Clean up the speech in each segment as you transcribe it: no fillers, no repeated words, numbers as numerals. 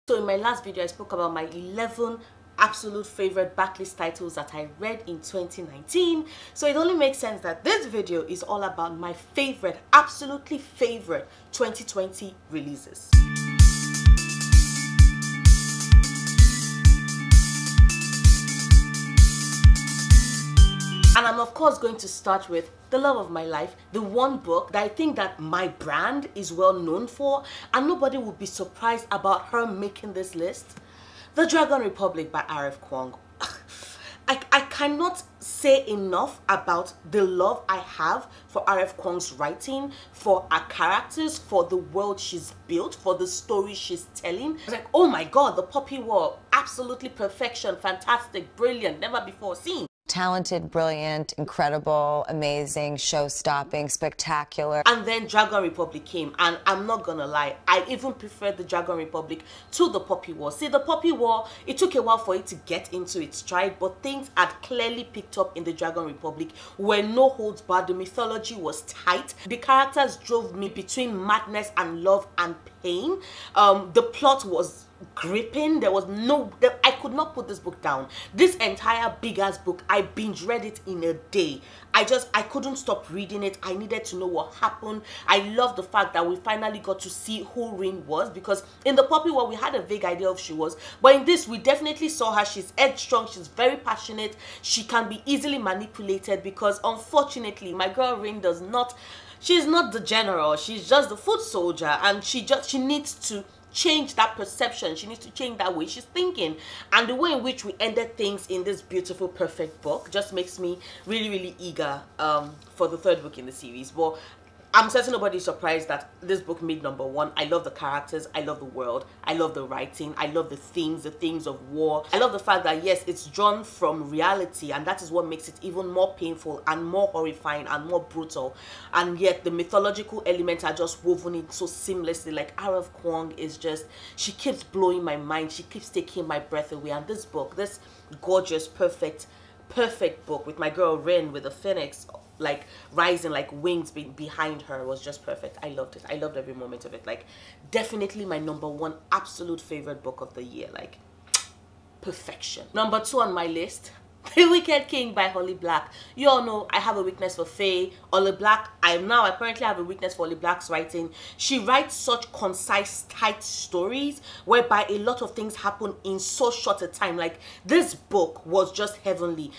So in my last video, I spoke about my 11 absolute favorite backlist titles that I read in 2019. So it only makes sense that this video is all about my favorite, absolutely favorite 2020 releases. And I'm of course going to start with the love of my life, the one book that I think that my brand is well known for, and nobody would be surprised about her making this list. The Dragon Republic by R.F. Kuang. I cannot say enough about the love I have for R.F. Kuang's writing, for her characters, for the world she's built, for the story she's telling. It's like, oh my god, the Poppy War, absolutely perfection, fantastic, brilliant, never before seen. Talented, brilliant, incredible, amazing, show-stopping, spectacular. And then Dragon Republic came, and I'm not gonna lie, I even preferred the Dragon Republic to the Poppy War. See, the Poppy War, it took a while for it to get into its stride, but things had clearly picked up in the Dragon Republic, where no holds barred, the mythology was tight, the characters drove me between madness and love and pain. The plot was gripping. There was no, I could not put this book down. This entire big ass book, I binge read it in a day. I couldn't stop reading it. I needed to know what happened. I love the fact that we finally got to see who Rin was, because in the Poppy War we had a vague idea of who she was, but in this we definitely saw her. She's headstrong, she's very passionate, she can be easily manipulated, because unfortunately my girl Rin she's not the general, she's just the foot soldier, and she needs to change that perception. She needs to change that way she's thinking, and the way in which we ended things in this beautiful, perfect book just makes me really eager for the third book in the series. But I'm certain nobody's surprised that this book made #1. I love the characters, I love the world, I love the writing, I love the themes of war. I love the fact that yes, it's drawn from reality, and that is what makes it even more painful and more horrifying and more brutal. And yet the mythological elements are just woven in so seamlessly. Like R.F. Kuang is just, she keeps blowing my mind, she keeps taking my breath away. And this book, this gorgeous, perfect book with my girl Rin with the phoenix like rising like wings behind her was just perfect. I loved it. I loved every moment of it. Like, definitely my #1 absolute favorite book of the year. Like, perfection. #2 on my list, The Wicked King by Holly Black. You all know I have a weakness for Faye. Holly Black, I apparently have a weakness for Holly Black's writing. She writes such concise, tight stories whereby a lot of things happen in so short a time. Like, this book was just heavenly.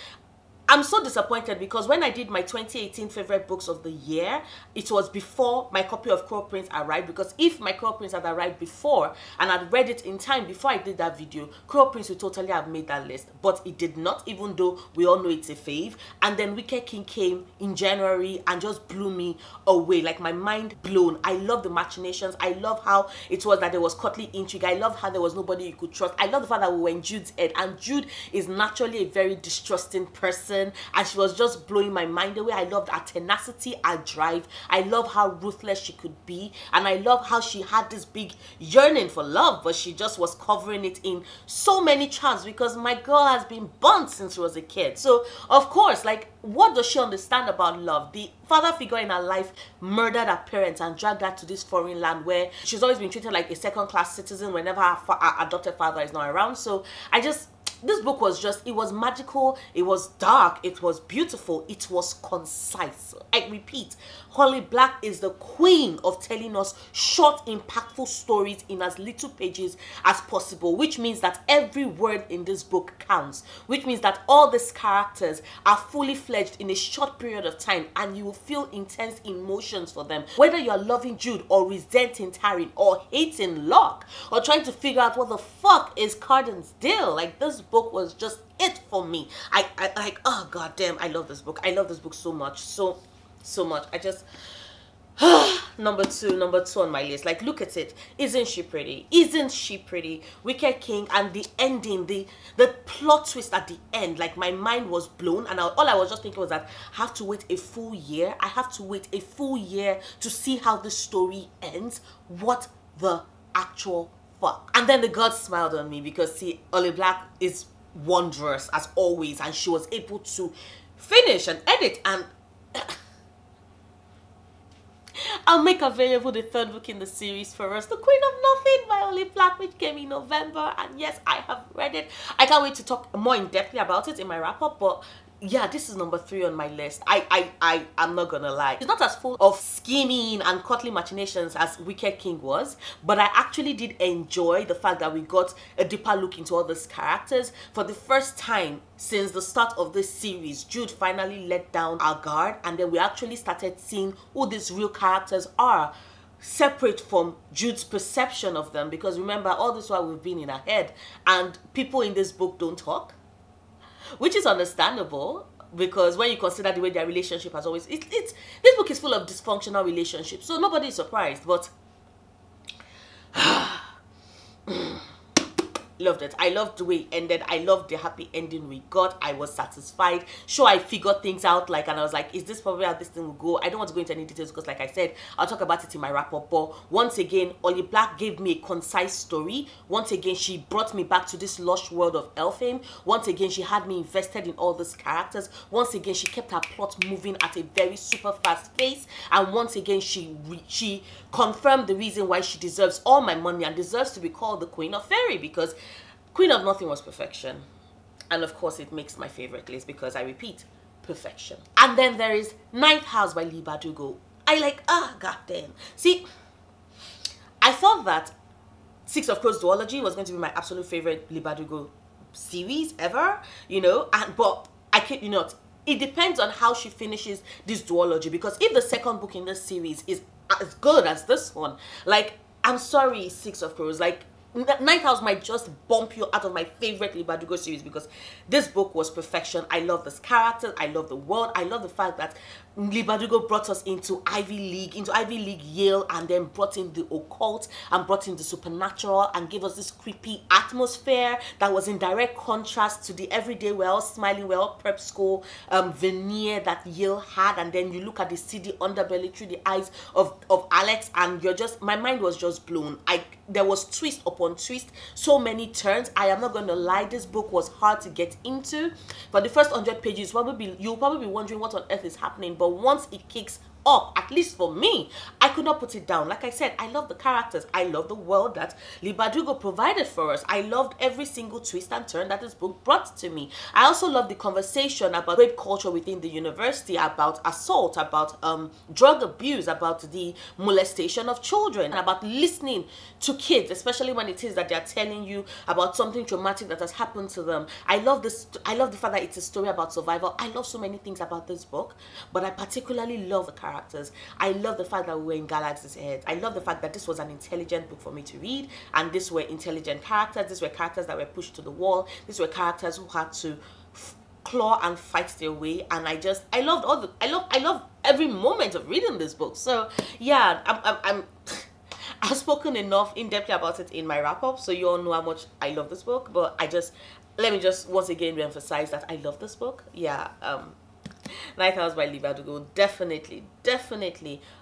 I'm so disappointed because when I did my 2018 favorite books of the year, it was before my copy of Crow Prince arrived, because if my Crow Prince had arrived before and I'd read it in time before I did that video, Crow Prince would totally have made that list. But it did not, even though we all know it's a fave. And then Wicked King came in January and just blew me away, like my mind blown. I love the machinations. I love how it was that there was courtly intrigue. I love how there was nobody you could trust. I love the fact that we were in Jude's head, and Jude is naturally a very distrusting person, and she was just blowing my mind away. I loved her tenacity, her drive. I love how ruthless she could be, and I love how she had this big yearning for love, but she just was covering it in so many charms, because my girl has been burnt since she was a kid. So of course, like, what does she understand about love? The father figure in her life murdered her parents and dragged her to this foreign land where she's always been treated like a second-class citizen whenever her adopted father is not around. So this book was just, it was magical, it was dark, it was beautiful, it was concise. I repeat, Holly Black is the queen of telling us short, impactful stories in as little pages as possible, which means that every word in this book counts, which means that all these characters are fully fledged in a short period of time, and you will feel intense emotions for them. Whether you're loving Jude or resenting Taryn or hating Locke or trying to figure out what the fuck is Carden's deal, like, this book was just it for me. I like, oh god damn, I love this book. I love this book so much, so much. I just number two on my list. Like, look at it. Isn't she pretty? Isn't she pretty? Wicked King, and the ending, the plot twist at the end, like, my mind was blown, and all I was just thinking was that I have to wait a full year. I have to wait a full year to see how this story ends. What the actual fuck? And then the gods smiled on me, because see, Holly Black is wondrous as always, and she was able to finish and edit, and I'll make available the third book in the series for us, The Queen of Nothing by Oli Black, which came in November. And yes, I have read it. I can't wait to talk more in depth about it in my wrap-up, but yeah, this is number 3 on my list. I'm not gonna lie. It's not as full of scheming and courtly machinations as Wicked King was, but I actually did enjoy the fact that we got a deeper look into all these characters. For the first time since the start of this series, Jude finally let down our guard, and then we actually started seeing who these real characters are, separate from Jude's perception of them. Because remember, all this while we've been in our head, and people in this book don't talk, which is understandable, because when you consider the way their relationship has always, this book is full of dysfunctional relationships, so nobody is surprised. But loved it. I loved the way it ended. I loved the happy ending we got. I was satisfied. Sure, I figured things out, like, and I was like, is this probably how this thing will go? I don't want to go into any details because, like I said, I'll talk about it in my wrap-up. But once again, Oli Black gave me a concise story. Once again, she brought me back to this lush world of Elfhame. Once again, she had me invested in all these characters. Once again, she kept her plot moving at a very super fast pace. And once again, she confirmed the reason why she deserves all my money and deserves to be called the Queen of Fairy, because Queen of Nothing was perfection. And of course, it makes my favorite list because, I repeat, perfection. And then there is Ninth House by Lee Bardugo. Goddamn. See, I thought that Six of Crows duology was going to be my absolute favorite Lee Bardugo series ever, you know, but I kid you not, it depends on how she finishes this duology, because if the second book in this series is as good as this one, like, I'm sorry, Six of Crows, like, Ninth House might just bump you out of my favorite Lee Bardugo series, because this book was perfection. I love this character. I love the world. I love the fact that Lee Bardugo brought us into Ivy League Yale, and then brought in the occult and brought in the supernatural and gave us this creepy atmosphere that was in direct contrast to the everyday, we're all smiling, we're all prep school veneer that Yale had. And then you look at the seedy underbelly through the eyes of Alex, and you're just, my mind was just blown. There was twist upon twist, so many turns. I am not going to lie, this book was hard to get into. For the first 100 pages, you'll probably be wondering what on earth is happening. But once it kicks up, at least for me, I could not put it down. Like I said, I love the characters. I love the world that Lee Bardugo provided for us. I loved every single twist and turn that this book brought to me. I also love the conversation about rape culture within the university, about assault, about drug abuse, about the molestation of children, about listening to kids, especially when it is that they're telling you about something traumatic that has happened to them. I love this. I love the fact that it's a story about survival. I love so many things about this book, but I particularly love the characters. I love the fact that we were in Galaxy's head. I love the fact that this was an intelligent book for me to read, and these were intelligent characters. These were characters that were pushed to the wall. These were characters who had to claw and fight their way, and I loved I love every moment of reading this book. So yeah, I've spoken enough in depth about it in my wrap-up, so you all know how much I love this book. But let me just once again re-emphasize that I love this book. Yeah, Ninth House by Lee Bardugo, definitely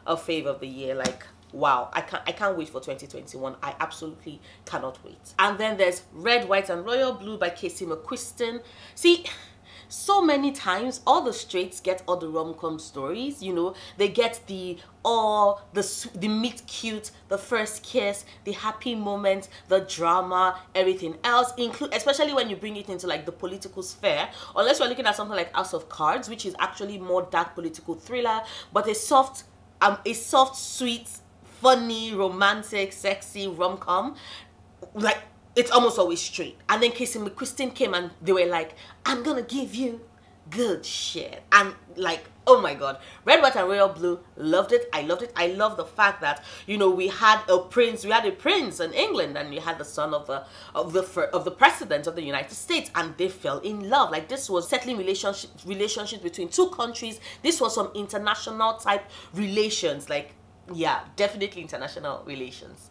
a fave of the year. Like, wow, I can't wait for 2021. I absolutely cannot wait. And then there's Red, White and Royal Blue by Casey McQuiston. See, so many times all the straights get all the rom-com stories, you know. They get the meet cute, the first kiss, the happy moment, the drama, everything else, especially when you bring it into like the political sphere, unless we're looking at something like House of Cards, which is actually more dark political thriller, but a soft, sweet, funny, romantic, sexy rom-com, like, it's almost always straight. And then Casey McQuiston came and they were like, I'm gonna give you good shit. And like, oh my god, Red, White and Royal Blue, loved it. I loved it. I love the fact that, you know, we had a prince in England, and we had the son of the president of the United States, and they fell in love. Like, this was settling relationships between two countries. This was some international type relations. Like, yeah, definitely international relations.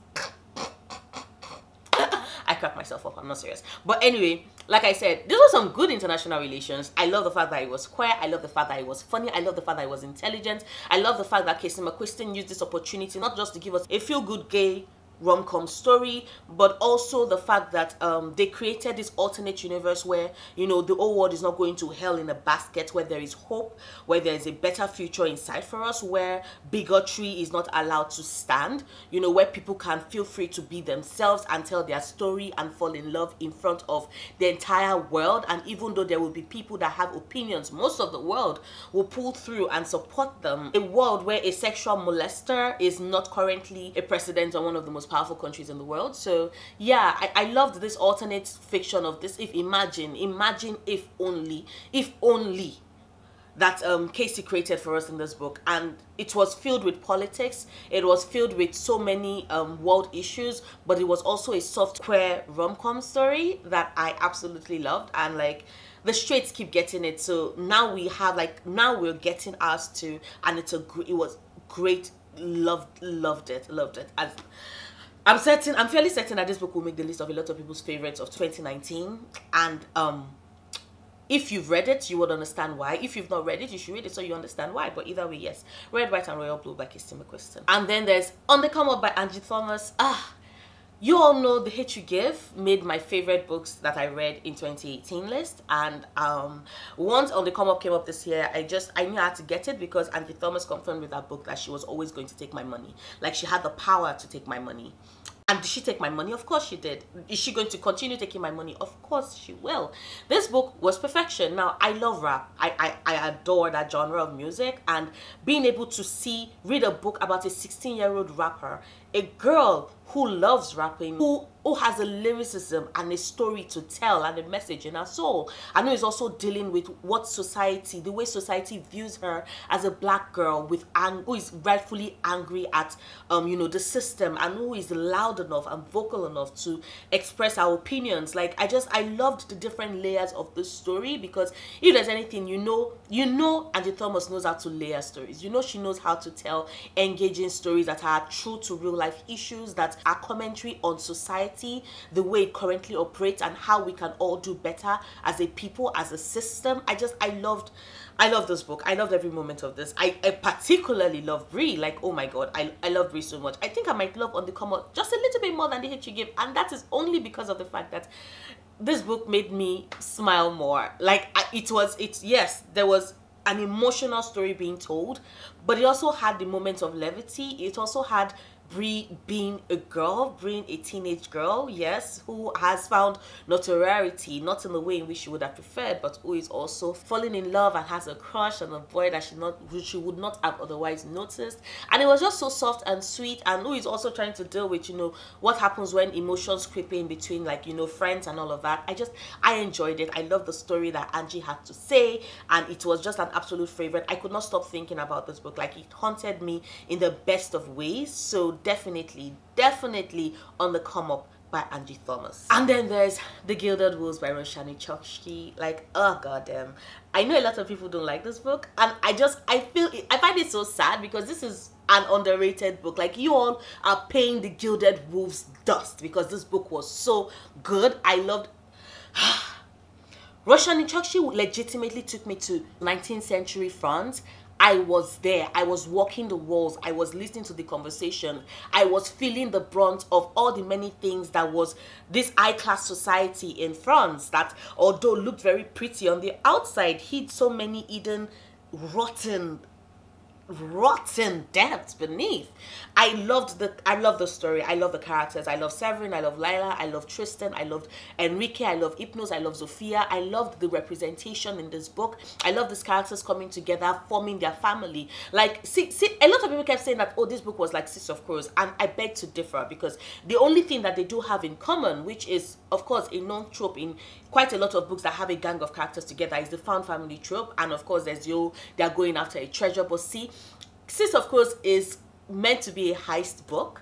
I cracked myself up, I'm not serious. But anyway, like I said, this was some good international relations. I love the fact that it was queer. I love the fact that it was funny. I love the fact that it was intelligent. I love the fact that Casey McQuiston used this opportunity not just to give us a feel-good gay rom-com story, but also the fact that they created this alternate universe where, you know, the whole world is not going to hell in a basket, where there is hope, where there is a better future inside for us, where bigotry is not allowed to stand, you know, where people can feel free to be themselves and tell their story and fall in love in front of the entire world. And even though there will be people that have opinions, most of the world will pull through and support them. A world where a sexual molester is not currently a president on one of the most powerful countries in the world. So yeah, I loved this alternate fiction of this. Imagine if only that Casey created for us in this book. And it was filled with politics, it was filled with so many world issues, but it was also a soft queer rom-com story that I absolutely loved. And like, the straights keep getting it, so now we have, like, now we're getting ours too, and it was great. Loved it. As I'm fairly certain that this book will make the list of a lot of people's favorites of 2019. And if you've read it, you would understand why. If you've not read it, you should read it so you understand why. But either way, yes. Red, White, and Royal Blue by Kirsty McQuiston. And then there's On the Come Up by Angie Thomas. You all know The Hate You Give made my favorite books that I read in 2018 list. And once On the Come Up came up this year, I knew I had to get it, because Angie Thomas confirmed with that book that she was always going to take my money. Like, she had the power to take my money. And did she take my money? Of course she did. Is she going to continue taking my money? Of course she will. This book was perfection. Now, I love rap. I adore that genre of music. And being able to read a book about a 16-year-old rapper, a girl who loves rapping, who has a lyricism and a story to tell and a message in her soul. I know is also dealing with what society, the way society views her as a black girl who is rightfully angry at you know, the system, and who is loud enough and vocal enough to express our opinions. Like, I loved the different layers of the story, because if there's anything, you know Angie Thomas knows how to layer stories. You know, she knows how to tell engaging stories that are true to real life issues, that are commentary on society, the way it currently operates, and how we can all do better as a people, as a system. I loved this book. I loved every moment of this. I particularly love Brie. Like, oh my god, I love Brie so much. I think I might love On the Come Up just a little bit more than The Hate You Give, and that is only because of the fact that this book made me smile more. Like, yes, there was an emotional story being told, but it also had the moments of levity. It also had Brie being a teenage girl, yes, who has found notoriety, not in the way in which she would have preferred, but who is also falling in love and has a crush on a boy that she would not have otherwise noticed. And it was just so soft and sweet, and who is also trying to deal with, you know, what happens when emotions creep in between, like, you know, friends and all of that. I enjoyed it. I loved the story that Angie had to say, and it was just an absolute favorite. I could not stop thinking about this book. Like, it haunted me in the best of ways. So definitely On the Come Up by Angie Thomas. And then there's The Gilded Wolf by Roshani Chokshi. Like, oh goddamn, I know a lot of people don't like this book, and I find it so sad, because this is an underrated book. Like, you all are paying The Gilded Wolf's dust, because this book was so good. I loved Roshani Chokshi legitimately took me to 19th century France. I was there. I was walking the walls. I was listening to the conversation. I was feeling the brunt of all the many things that was this high-class society in France that, although looked very pretty on the outside, hid so many hidden, rotten depths beneath. I love the story. I love the characters. I love Severin. I love Lila. I love Tristan. I loved Enrique. I love Hypnos. I love Zofia. I loved the representation in this book. I love these characters coming together, forming their family. Like, see, a lot of people kept saying that, oh, this book was like Six of Crows, and I beg to differ, because the only thing that they do have in common, which is, of course, a known trope in quite a lot of books that have a gang of characters together, is the found family trope. And of course, there's they're going after a treasure. But see, Six of Crows is meant to be a heist book,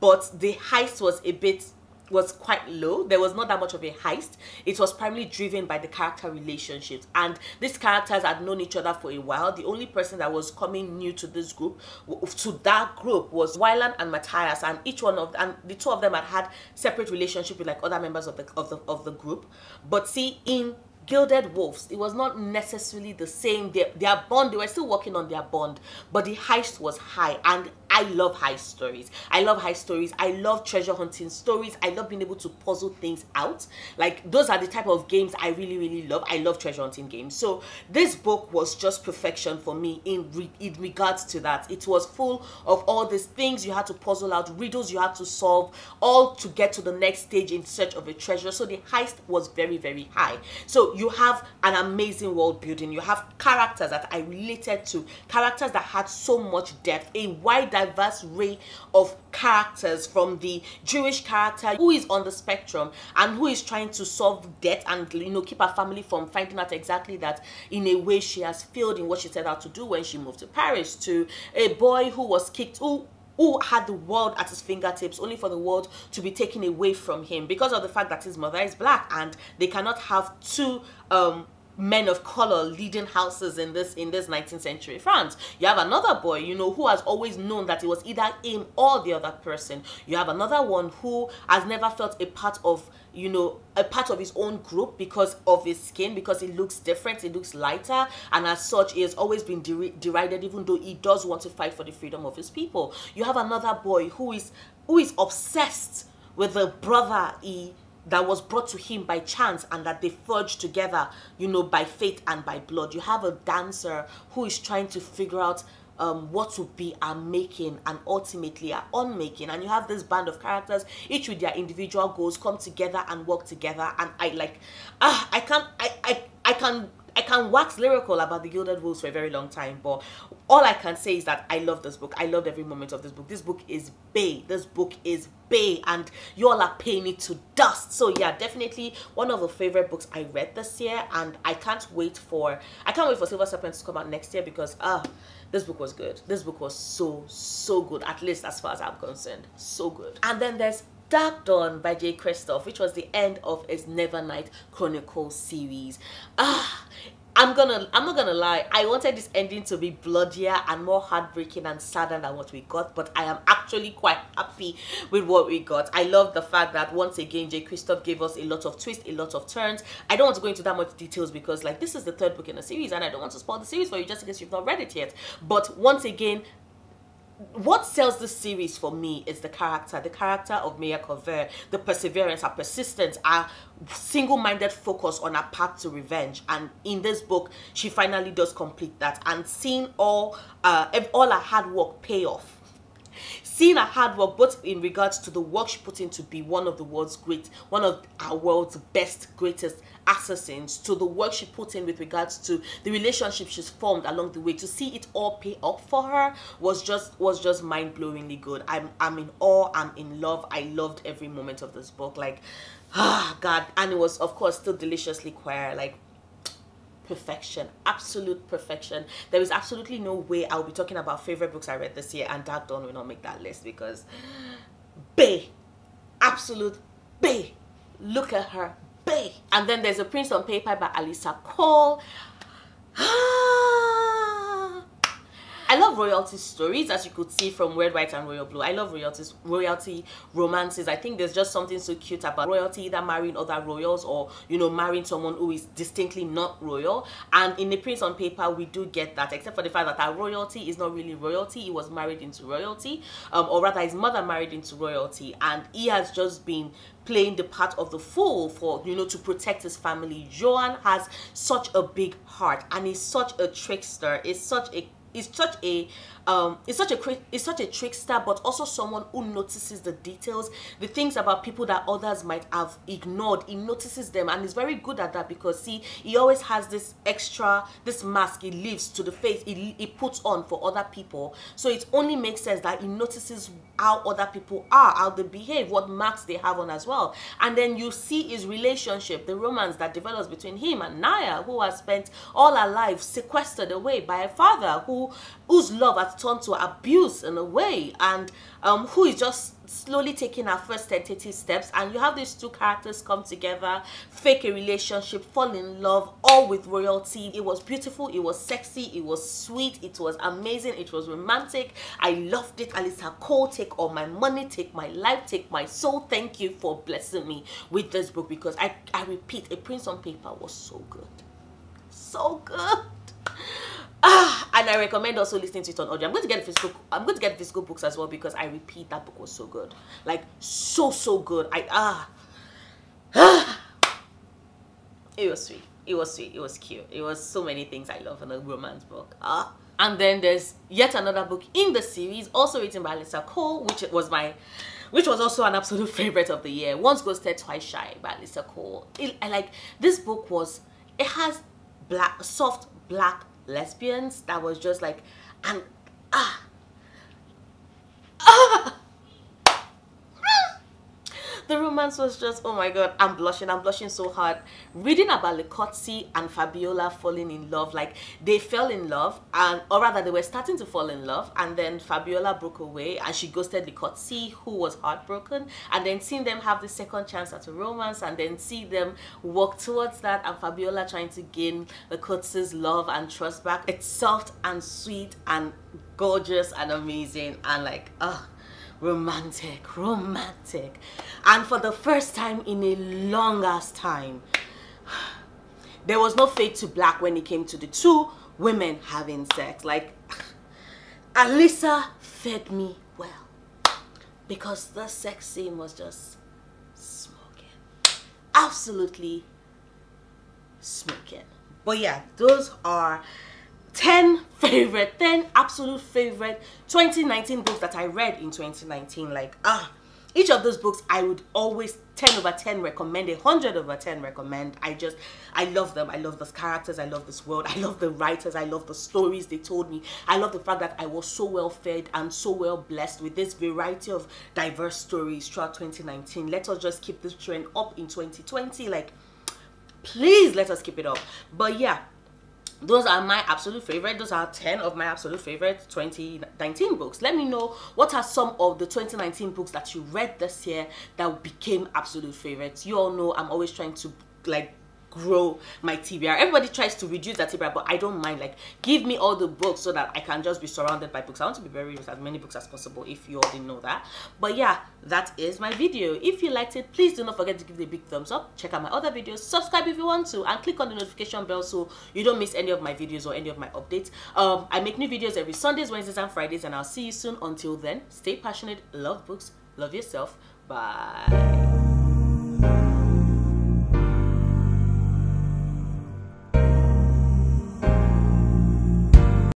but the heist was quite low. There was not that much of a heist. It was primarily driven by the character relationships, and these characters had known each other for a while. The only person that was coming new to this group, was Wylan and Matthias, and the two of them had separate relationships with like other members of the group. But see, in Gilded Wolves, it was not necessarily the same. Their bond, they were still working on their bond, but the heist was high, and I love heist stories. I love heist stories. I love treasure hunting stories. I love being able to puzzle things out. Like, those are the type of games I really, really love. I love treasure hunting games. So this book was just perfection for me in regards to that. It was full of all these things you had to puzzle out, riddles you had to solve, all to get to the next stage in search of a treasure. So the heist was very, very high. So you have an amazing world building. You have characters that I related to, characters that had so much depth, a wide, diverse array of characters, from the Jewish character who is on the spectrum and who is trying to solve debt and, you know, keep her family from finding out exactly that in a way she has failed in what she set out to do when she moved to Paris, to a boy who was kicked, who had the world at his fingertips, only for the world to be taken away from him because of the fact that his mother is black, and they cannot have two men of color leading houses in this 19th century France. You have another boy, you know, who has always known that it was either him or the other person. You have another one who has never felt a part of, you know, a part of his own group because of his skin, because it looks different, it looks lighter, and as such he has always been derided, even though he does want to fight for the freedom of his people. You have another boy who is obsessed with the brother that was brought to him by chance, and that they forged together, you know, by faith and by blood. You have a dancer who is trying to figure out what to be a making and ultimately a unmaking. And you have this band of characters, each with their individual goals, come together and work together. And I can wax lyrical about the Gilded Wolves for a very long time, but all I can say is that I love this book. I loved every moment of this book. This book is bae. This book is bae, and you all are paying it to dust. So yeah, definitely one of the favorite books I read this year, and I can't wait for Silver Serpents to come out next year, because this book was good. This book was so good, at least as far as I'm concerned. So good. And then there's Dark Dawn by J. Kristoff, which was the end of his Nevernight Chronicles series. I'm not gonna lie, I wanted this ending to be bloodier and more heartbreaking and sadder than what we got, but I am actually quite happy with what we got. I love the fact that once again J. Kristoff gave us a lot of twists, a lot of turns. I don't want to go into that much details because, like, this is the third book in the series and I don't want to spoil the series for you just in case you've not read it yet. But once again, what sells this series for me is the character of Maya Cover, the perseverance, her persistence, her single-minded focus on her path to revenge. And in this book, she finally does complete that, and seeing all her hard work pay off. Seeing her hard work, both in regards to the work she put in to be one of our world's best, greatest assassins, to the work she put in with regards to the relationship she's formed along the way, to see it all pay off for her was just mind-blowingly good. I'm in awe, I'm in love. I loved every moment of this book. Like, God. And it was, of course, still deliciously queer. Like, perfection, absolute perfection. There is absolutely no way I'll be talking about favorite books I read this year and Dark Dawn will not make that list, because bae, absolute bae. Look at her, bae. And then there's A Prince on Paper by Alyssa Cole. I love royalty stories, as you could see from Red, White, and Royal Blue. I love royalty romances. I think there's just something so cute about royalty, either marrying other royals or, you know, marrying someone who is distinctly not royal. And in The Prince on Paper, we do get that, except for the fact that our royalty is not really royalty. He was married into royalty, or rather his mother married into royalty, and he has just been playing the part of the fool for, you know, to protect his family. Joan has such a big heart and is such a trickster. Is such a trickster, but also someone who notices the details, the things about people that others might have ignored. He notices them, and is very good at that, because see, he always has this mask he leaves to the face he puts on for other people. So it only makes sense that he notices how other people are, how they behave, what marks they have on as well. And then you see his relationship, the romance that develops between him and Naya, who has spent all her life sequestered away by a father whose love has turned to abuse in a way, and who is just slowly taking her first tentative steps. And you have these two characters come together, fake a relationship, fall in love, all with royalty. It was beautiful, it was sexy, it was sweet, it was amazing, it was romantic. I loved it. Alyssa Cole, take all my money, take my life, take my soul. Thank you for blessing me with this book, because I repeat, A Prince on Paper was so good. So good. And And I recommend also listening to it on audio. I'm going to get physical books as well, because I repeat, that book was so good. Like, so good. It was sweet. It was sweet. It was cute. It was so many things I love in a romance book. And then there's yet another book in the series, also written by Alyssa Cole, which was also an absolute favorite of the year. Once Ghosted, Twice Shy by Alyssa Cole. This book it has soft black lesbians that was just like, and the romance was just, oh my god, I'm blushing so hard. Reading about Likotsi and Fabiola falling in love, like they fell in love, or rather they were starting to fall in love, and then Fabiola broke away and she ghosted Likotsi, who was heartbroken, and then seeing them have the second chance at a romance, and then see them walk towards that, and Fabiola trying to gain Likotsi's love and trust back. It's soft and sweet and gorgeous and amazing, and like, romantic. And for the first time in a long ass time, there was no fade to black when it came to the two women having sex. Like, Alyssa fed me well, because the sex scene was just smoking, absolutely smoking. But yeah, those are 10 absolute favorite 2019 books that I read in 2019. Like, each of those books I would always 10 over 10 recommend, 100 over 10 recommend. I love them. I love those characters. I love this world. I love the writers. I love the stories they told me. I love the fact that I was so well fed and so well blessed with this variety of diverse stories throughout 2019. Let us just keep this trend up in 2020. Like, please let us keep it up. But yeah, those are my absolute favorite. Those are 10 of my absolute favorite 2019 books. Let me know, what are some of the 2019 books that you read this year that became absolute favorites. You all know I'm always trying to like grow my TBR. Everybody tries to reduce that TBR, but I don't mind. Like, give me all the books so that I can just be surrounded by books. I want to be buried with as many books as possible, if you all didn't know that. But yeah, that is my video. If you liked it, please do not forget to give it a big thumbs up. Check out my other videos, subscribe if you want to, and click on the notification bell so you don't miss any of my videos or any of my updates. I make new videos every Sundays, Wednesdays, and Fridays, and I'll see you soon. Until then, stay passionate, love books, love yourself. Bye.